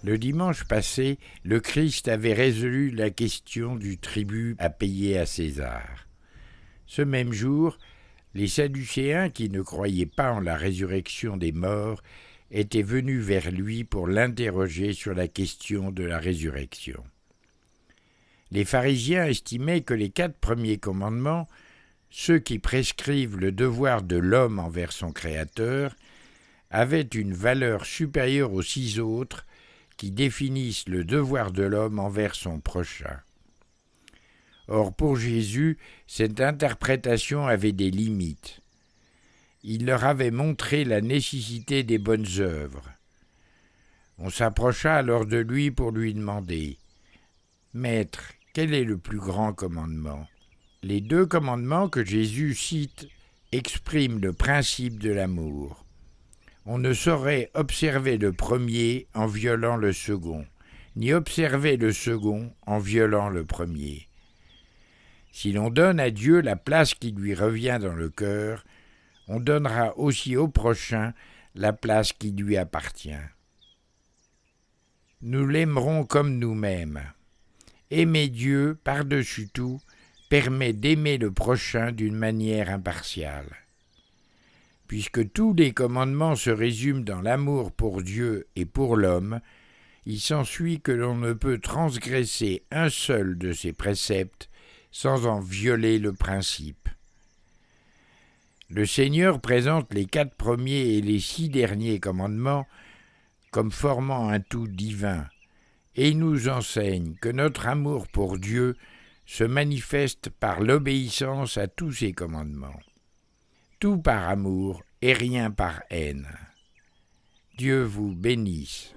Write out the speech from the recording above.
Le dimanche passé, le Christ avait résolu la question du tribut à payer à César. Ce même jour, les Sadducéens, qui ne croyaient pas en la résurrection des morts, étaient venus vers lui pour l'interroger sur la question de la résurrection. Les pharisiens estimaient que les 4 premiers commandements, ceux qui prescrivent le devoir de l'homme envers son Créateur, avaient une valeur supérieure aux 6 autres qui définissent le devoir de l'homme envers son prochain. Or, pour Jésus, cette interprétation avait des limites. Il leur avait montré la nécessité des bonnes œuvres. On s'approcha alors de lui pour lui demander « Maître, quel est le plus grand commandement ?» Les 2 commandements que Jésus cite expriment le principe de l'amour. On ne saurait observer le premier en violant le second, ni observer le second en violant le premier. Si l'on donne à Dieu la place qui lui revient dans le cœur, on donnera aussi au prochain la place qui lui appartient. Nous l'aimerons comme nous-mêmes. Aimer Dieu par-dessus tout permet d'aimer le prochain d'une manière impartiale. Puisque tous les commandements se résument dans l'amour pour Dieu et pour l'homme, il s'ensuit que l'on ne peut transgresser un seul de ces préceptes sans en violer le principe. Le Seigneur présente les 4 premiers et les 6 derniers commandements comme formant un tout divin, et il nous enseigne que notre amour pour Dieu se manifeste par l'obéissance à tous ses commandements. Tout par amour et rien par haine. Dieu vous bénisse.